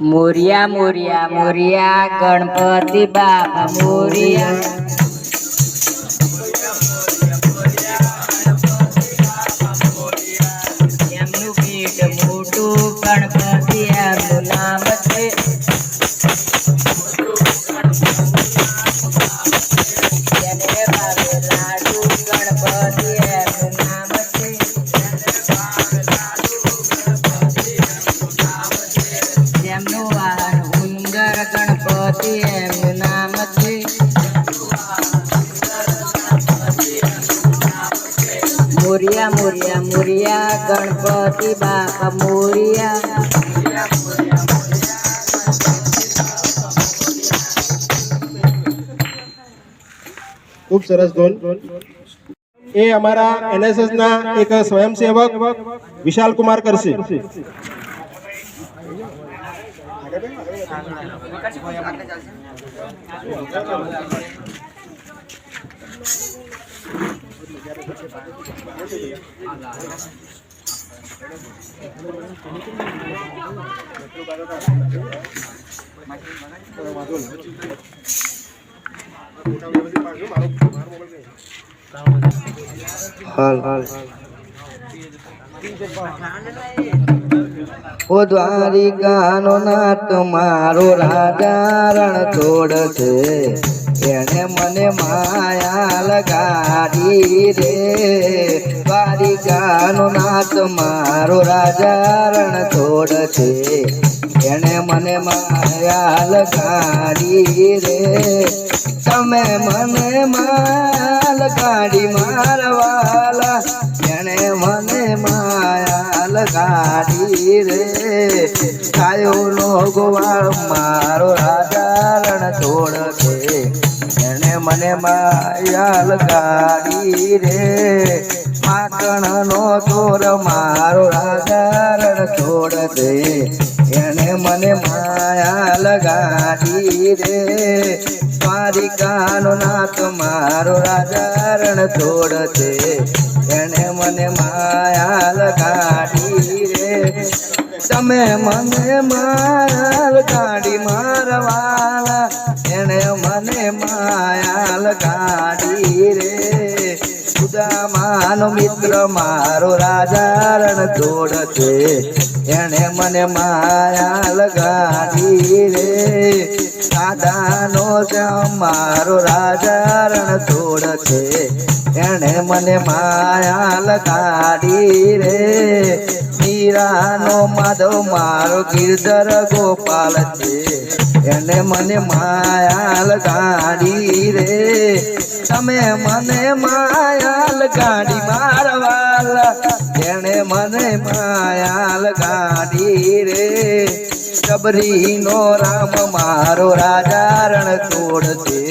मोरिया मोरिया मोरिया गणपति बापा मोरिया। એમનું પેટ મોટું ગણપતિ એમનું નામ છે. એને ભાવે લાડુ ગણપતિ એમનું નામ છે. એમનું વાહન ઉંદર ગણપતિ એમનું નામ છે. મોરિયા મોરિયા મોરિયા ગણપતિ બાપા મોરિયા. खूब सरस धोन ए हमारा एनएसएस ना एक स्वयंसेवक विशाल कुमार करसे ओ द्वारिकानो नाथ मारो राजा रण छोड़ छे एने मने माया लगाड़ी रे. द्वारिकानो नाथ मारो राजा रण छोड़ छे एने मने माया लगाड़ी रे. तमे मने माया लगाड़ी मारवाला एने मने माया लगाड़ी रे. कायो लोगो मारो राजा रण छोड़ छे एने मने माया लगाड़ी रे. माखण नो चोर मारो राजा रण छोड़ छे एने मने माया लगाड़ी रे. द्वारिकानो नाथ मारो राजा रण छोड़ छे एने मने माया लगाड़ी रे. तमे मने माया लगाड़ी मारवाला एने मने माया लगाड़ी रे. सुदामानो मित्र मारो राजा रण छोड़ छे एने मने माया लगाड़ी रे. दादानो श्याम मारो राजा रण छोड़ छे एने मने माया लगाड़ी रे. मीरानो माधव मारो गिरधर गोपाल छे एने मने माया लगाड़ी रे. तमे मने माया लगाड़ी मारवाला एने मने माया लगाड़ी रे. सबरी नो राम मारो राजा रण छोड़ छे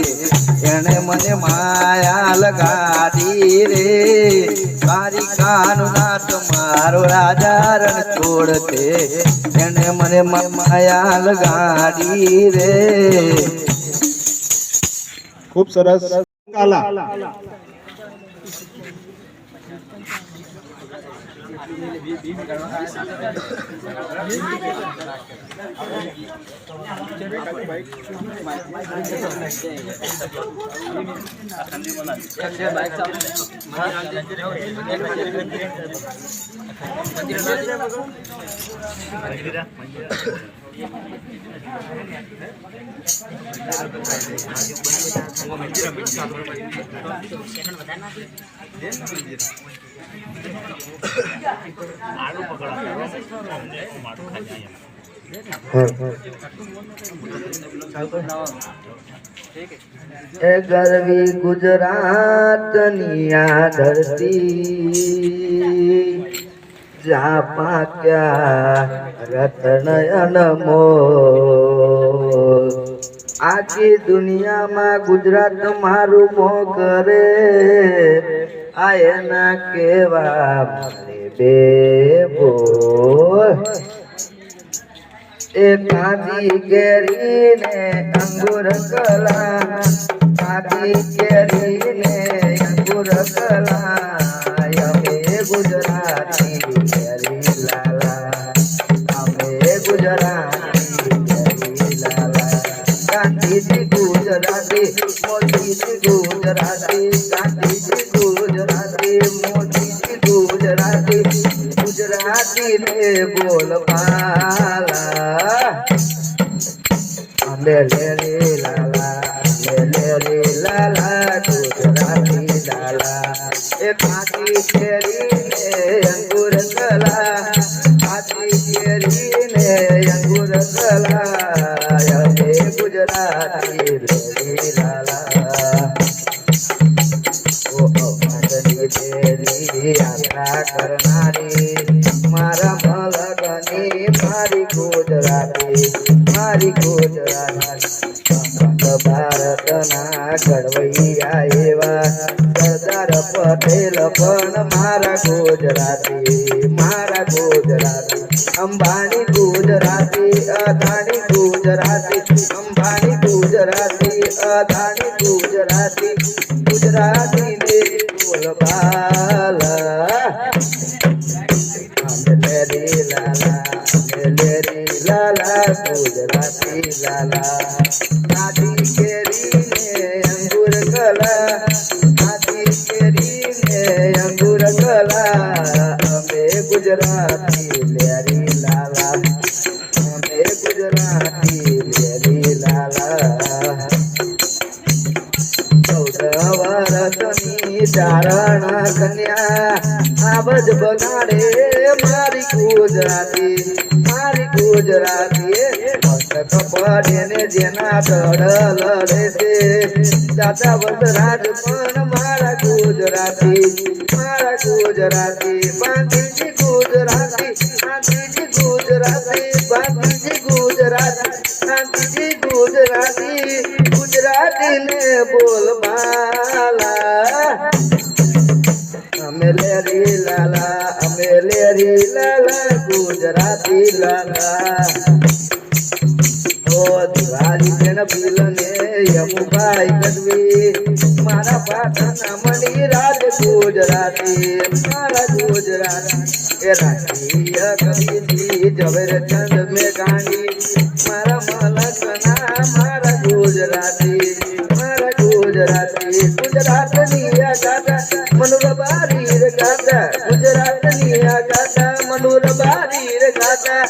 एने मने माया लगाड़ी रे. द्वारिकानो नाथ मारो राजा रण छोड़ छे एने मने माया लगाड़ी रे. खूब सरस काला ए गरवी गुजरात निया धरती जहाँ पाक्या रतन अनमोल. आखी दुनिया में गुजरात मारू मोकरे आयना केवा मारे बेबो. ए काजी केरी ने अंगूर कला काजी केरी ने अंगूर कला यमे गुजराती केरी लाला हमें गुजराती મોદીજી ગુજરાતી ગાંધીજી ગુજરાતી મોદીજી ગુજરાતી ગુજરાતી ને બોલ પાલા લે લે રે લાલા લે લાલા ગુજરાતી લાલા એ કાચી કેરી ને અંગુર કલા કાચી કેરી ને અંગુર કલા અમે ગુજરાતી લે લાલા ઓ અવધની દેરી યાત્રા કરનારી મારા મલગની મારી ગુજરાતી ભારતના ઘડવૈયા એવા સરદાર પટેલ પણ મારા ગુજરાતી અંબાણી ગુજરાતી અદાણી ગુજરાતી અંબાણી ગુજરાતી અદાણી ગુજરાતી ગુજરાતી ને બોલબાલા મેલેરી લાલા ગુજરાતી લાલા કાચી કેરી ને અંગુર કલા કાચી કેરી ને અંગુર કલા અમે ગુજરાતી લેરી લાલા અમે ગુજરાતી લેરી લાલા 14 વર્ષની ચારણ કન્યા આબજ બગાડે મારી ગુજરાતી મસ્તક પડે ને જેના દડ લડે છે દાદા વસરાજ પણ મારા ગુજરાતી બાંધીજી ગુજરાતી ગાંધીજી ગુજરાતી ગુજરાતી ને બોલબાલા અમે લેરી લાલા ગુજરાતી લાલા ઓ દિવાળી બેન ભીલને યમુભાઈ ગઢવી મારા પાટણના મણિરાજ ગુજરાતી મારા ગુજરાતી એ રાષ્ટ્રીય કવિથી ઝવેરચંદ મેઘાણી મારા મલકના મારા ગુજરાતી ગુજરાતની આ ગાતા મનુરબારી રે ગાતા ગુજરાતની આ ગાતા મનુરબારી રે ગાતા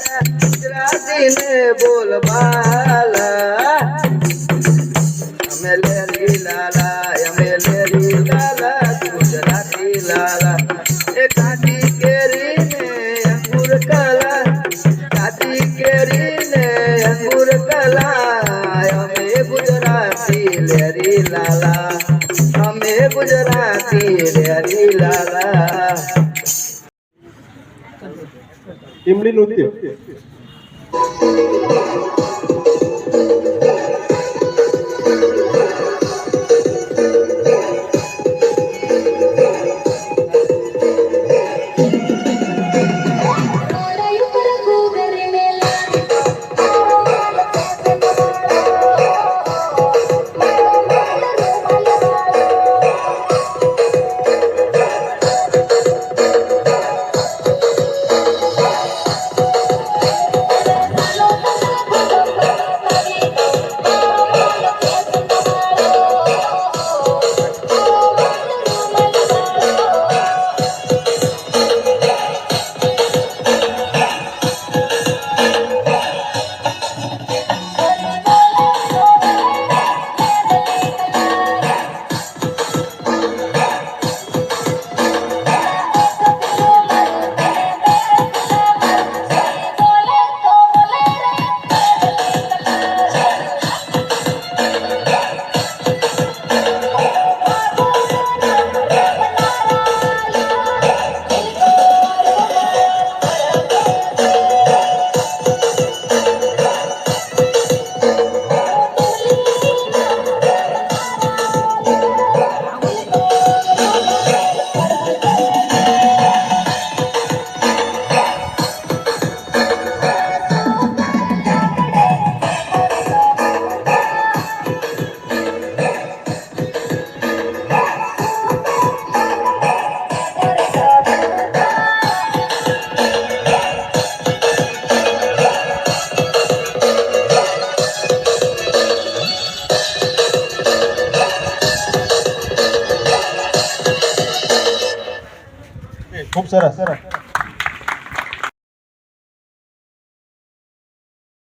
ગુજરાતી ને બોલબાલા અમે લેરી લાલા ગુજરાતી લાલા એ કાચી કેરી ને અંગુર કલા કાચી કેરી ને અંગુર કલા અમે ગુજરાતી લેરી લાલા અમે ગુજરાતી લેરી લાલા ઇમલી નૃત્ય Hello. ખૂબ સરસ